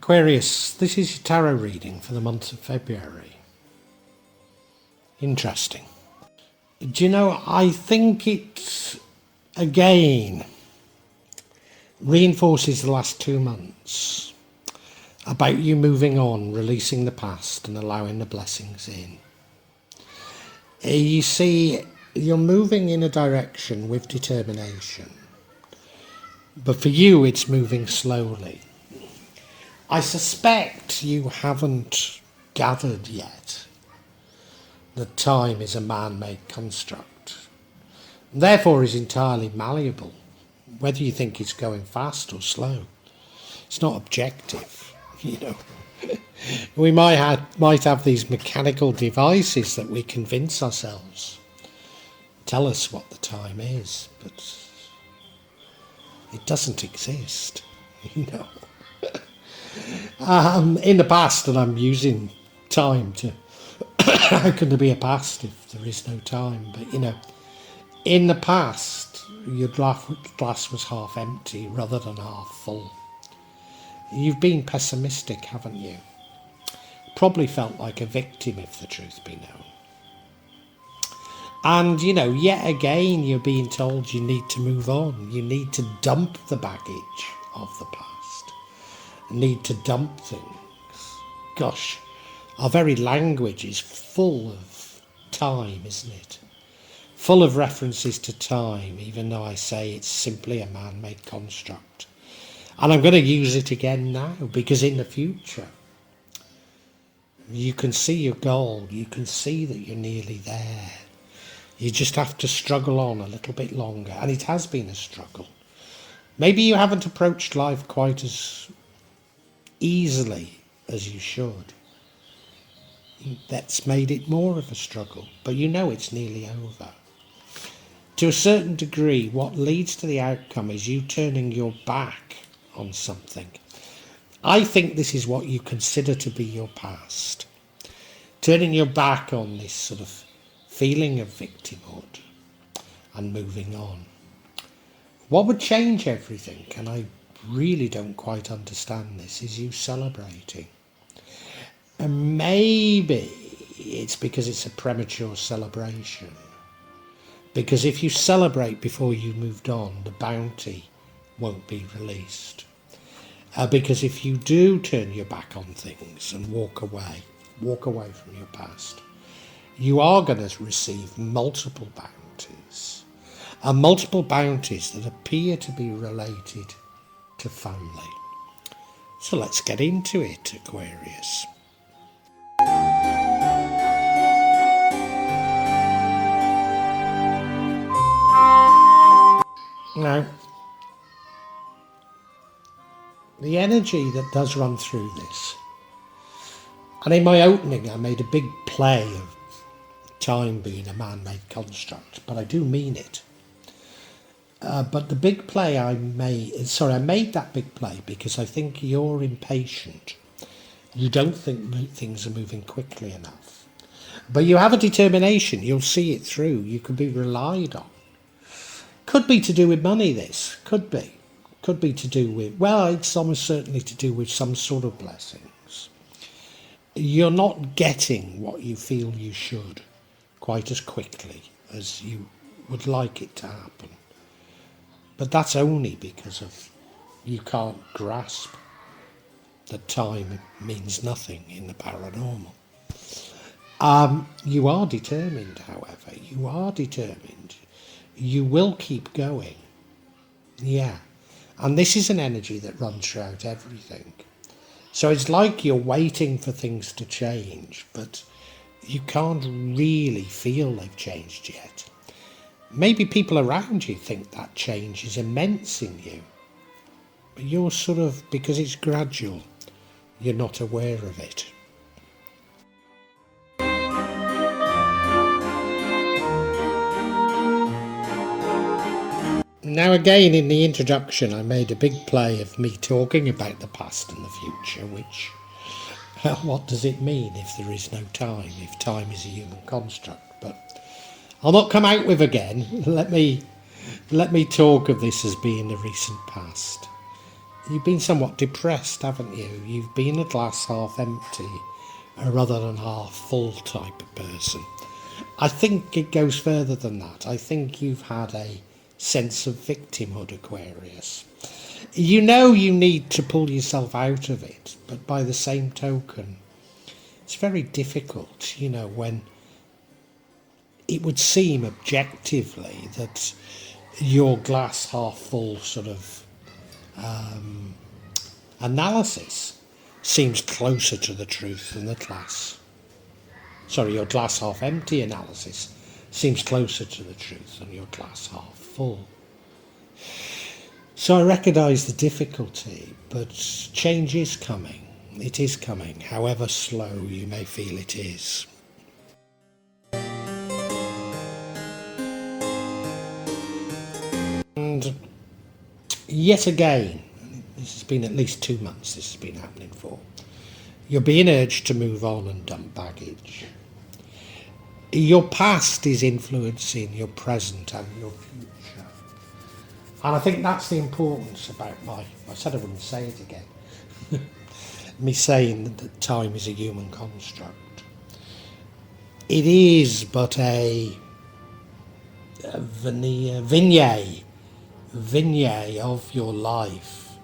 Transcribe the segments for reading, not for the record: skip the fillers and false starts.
Aquarius, this is your tarot reading for the month of February. Interesting. Do you know, I think it, again, reinforces the last 2 months about you moving on, releasing the past and allowing the blessings in. You see, you're moving in a direction with determination, but for you it's moving slowly. I suspect you haven't gathered yet that time is a man-made construct, and therefore is entirely malleable, whether you think it's going fast or slow. It's not objective, you know. We might have these mechanical devices that we convince ourselves tell us what the time is, but it doesn't exist, you know. In the past, and I'm using time to how can there be a past if there is no time? But you know, in the past your glass was half empty rather than half full. You've been pessimistic, haven't you? Probably felt like a victim, if the truth be known. And you know, yet again you're being told you need to move on. You need to dump the baggage of the past. Need to dump things. Gosh, our very language is full of time, isn't it? Full of references to time, even though I say it's simply a man-made construct. And I'm going to use it again now, because in the future you can see your goal, you can see that you're nearly there. You just have to struggle on a little bit longer, and it has been a struggle. Maybe you haven't approached life quite as easily as you should. That's made it more of a struggle, but you know it's nearly over. To a certain degree, what leads to the outcome is you turning your back on something. I think this is what you consider to be your past. Turning your back on this sort of feeling of victimhood and moving on. What would change everything, and I really don't quite understand this, is you celebrating. And maybe it's because it's a premature celebration. Because if you celebrate before you moved on, the bounty won't be released. Because if you do turn your back on things and walk away from your past, you are going to receive multiple bounties. And multiple bounties that appear to be related to family. So let's get into it, Aquarius. Now, the energy that does run through this, and in my opening I made a big play of time being a man-made construct, but I do mean it. But the big play I made that big play because I think you're impatient. You don't think things are moving quickly enough. But you have a determination. You'll see it through. You can be relied on. Could be to do with money, this. Could be. Could be to do with, well, it's almost certainly to do with some sort of blessings. You're not getting what you feel you should quite as quickly as you would like it to happen. But that's only because of you can't grasp that time means nothing in the paranormal. You are determined, however. You are determined. You will keep going. Yeah. And this is an energy that runs throughout everything. So it's like you're waiting for things to change, but you can't really feel they've changed yet. Maybe people around you think that change is immense in you. But you're sort of, because it's gradual, you're not aware of it. Now again, in the introduction, I made a big play of me talking about the past and the future, which, what does it mean if there is no time, if time is a human construct? But I'll not come out with again. Let me talk of this as being the recent past. you've been somewhat depressed, haven't you? You've been a glass half empty rather than half full type of person. I think it goes further than that. I think you've had a sense of victimhood, Aquarius. You know you need to pull yourself out of it, but by the same token, it's very difficult, you know, when it would seem objectively that your glass half full sort of analysis seems closer to the truth than your glass half empty analysis seems closer to the truth than your glass half full. So I recognise the difficulty, but change is coming. It is coming, however slow you may feel it is. And yet again, this has been at least 2 months this has been happening for, you're being urged to move on and dump baggage. Your past is influencing your present and your future. And I think that's the importance about I said I wouldn't say it again, me saying that time is a human construct. It is but a vignette of your life.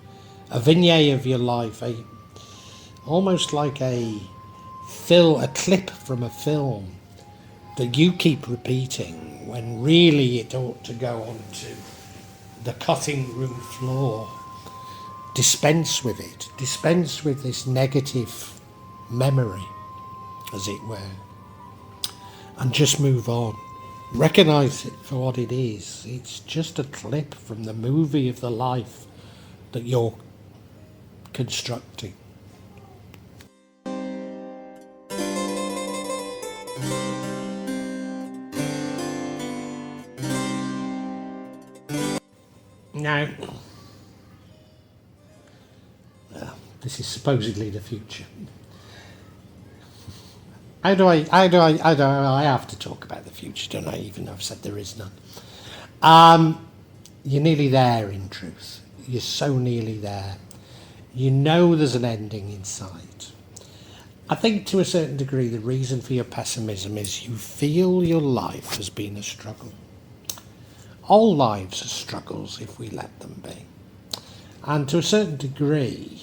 A vignette of your life, almost like a clip from a film that you keep repeating when really it ought to go onto the cutting room floor. Dispense with it. Dispense with this negative memory, as it were, and just move on. Recognise it for what it is. It's just a clip from the movie of the life that you're constructing. Now, this is supposedly the future. I have to talk about the future, don't I? Even though I've said there is none. You're nearly there, in truth. You're so nearly there. You know there's an ending in sight. I think to a certain degree the reason for your pessimism is you feel your life has been a struggle. All lives are struggles if we let them be. And to a certain degree,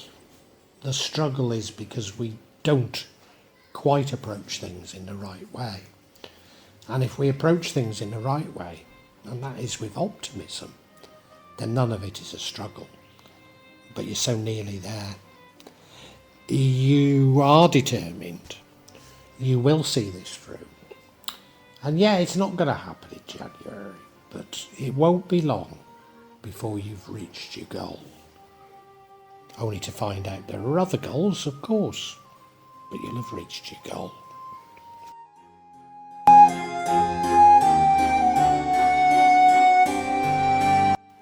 the struggle is because we don't quite approach things in the right way. And if we approach things in the right way, and that is with optimism, then none of it is a struggle. But you're so nearly there. You are determined. You will see this through. And yeah, it's not going to happen in January, but it won't be long before you've reached your goal. Only to find out there are other goals, of course, but you'll have reached your goal.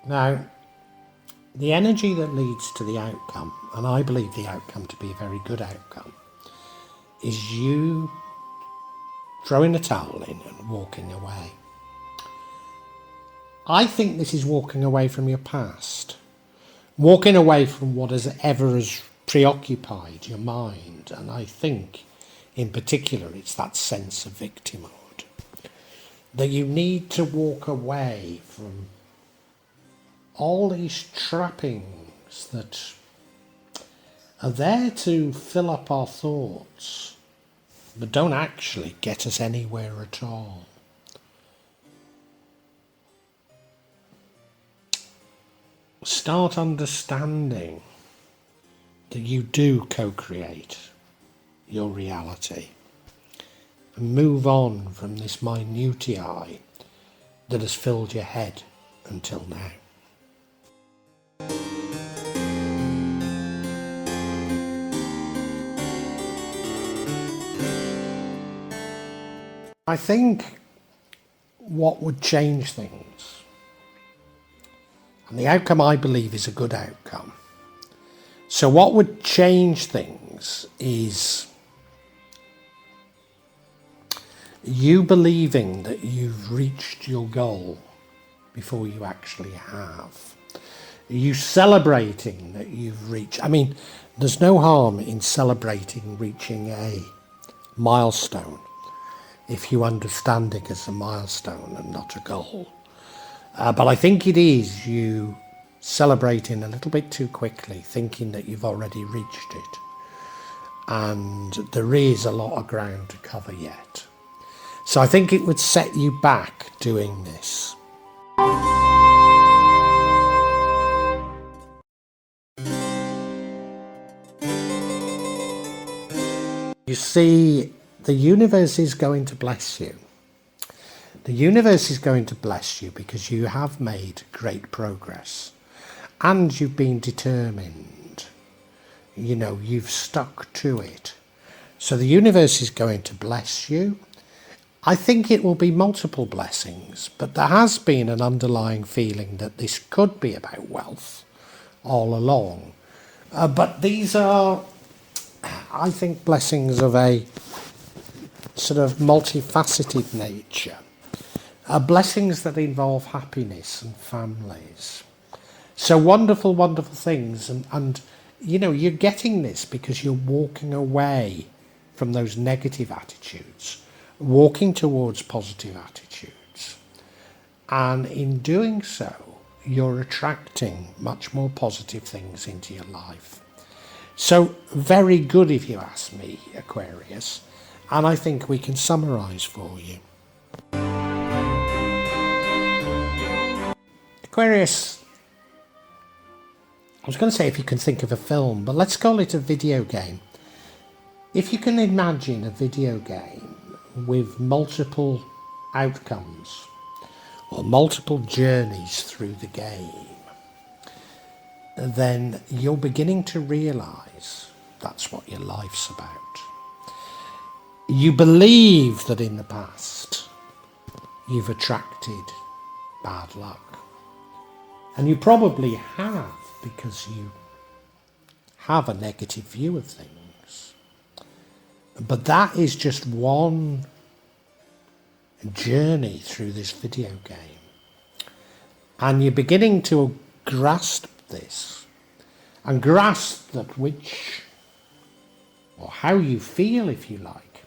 Now, the energy that leads to the outcome, and I believe the outcome to be a very good outcome, is you throwing the towel in and walking away. I think this is walking away from your past, walking away from what has preoccupied your mind, and I think in particular it's that sense of victimhood, that you need to walk away from all these trappings that are there to fill up our thoughts, but don't actually get us anywhere at all. Start understanding that you do co-create your reality and move on from this minutiae that has filled your head until now. I think what would change things, and the outcome I believe is a good outcome. So what would change things is you believing that you've reached your goal before you actually have. You celebrating that you've reached. I mean, there's no harm in celebrating reaching a milestone if you understand it as a milestone and not a goal. But I think it is you celebrating a little bit too quickly, thinking that you've already reached it. And there is a lot of ground to cover yet. So I think it would set you back doing this. You see, the universe is going to bless you. The universe is going to bless you because you have made great progress and you've been determined. You know, you've stuck to it. So the universe is going to bless you. I think it will be multiple blessings, but there has been an underlying feeling that this could be about wealth all along. But these are, I think, blessings of a sort of multifaceted nature. Blessings that involve happiness and families. So wonderful, wonderful things. And you know, you're getting this because you're walking away from those negative attitudes, walking towards positive attitudes. And in doing so, you're attracting much more positive things into your life. So very good if you ask me, Aquarius. And I think we can summarise for you. Aquarius, I was going to say if you can think of a film, but let's call it a video game. If you can imagine a video game with multiple outcomes or multiple journeys through the game, then you're beginning to realise that's what your life's about. You believe that in the past you've attracted bad luck. And you probably have, because you have a negative view of things. But that is just one journey through this video game. And you're beginning to grasp this, and grasp that which, or how you feel, if you like,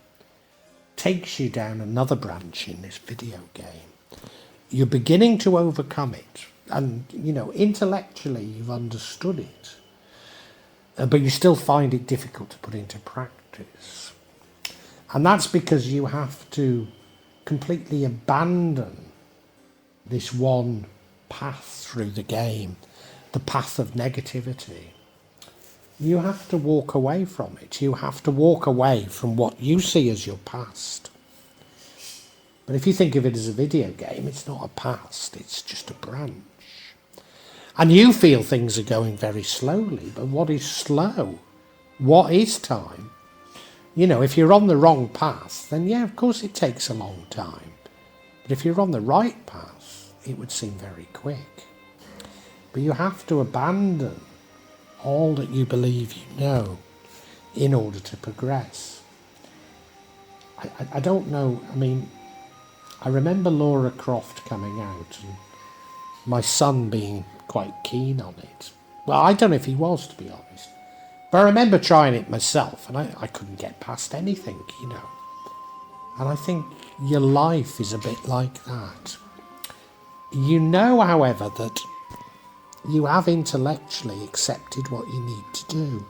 takes you down another branch in this video game. You're beginning to overcome it. And, you know, intellectually you've understood it, but you still find it difficult to put into practice. And that's because you have to completely abandon this one path through the game, the path of negativity. You have to walk away from it. You have to walk away from what you see as your past. But if you think of it as a video game, it's not a past, it's just a branch. And you feel things are going very slowly, but what is slow? What is time? You know, if you're on the wrong path, then yeah, of course it takes a long time. But if you're on the right path, it would seem very quick. But you have to abandon all that you believe you know in order to progress. I don't know, I mean, I remember Laura Croft coming out and my son being quite keen on it. Well, I don't know if he was, to be honest. But I remember trying it myself and I couldn't get past anything, you know. And I think your life is a bit like that. You know, however, that you have intellectually accepted what you need to do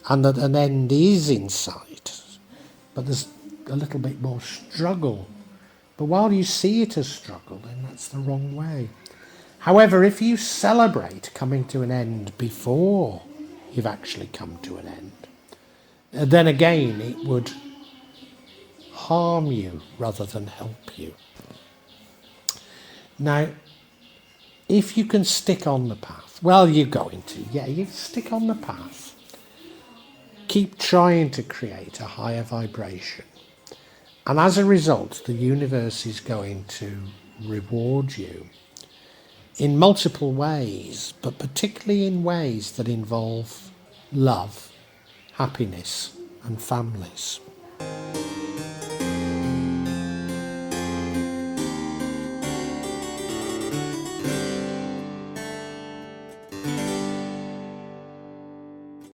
and that an end is in sight, but there's a little bit more struggle. But while you see it as struggle, then that's the wrong way. However, if you celebrate coming to an end before you've actually come to an end, then again it would harm you rather than help you. Now, if you can stick on the path, well, you're going to, yeah, you stick on the path. Keep trying to create a higher vibration. And as a result, the universe is going to reward you in multiple ways, but particularly in ways that involve love, happiness, and families.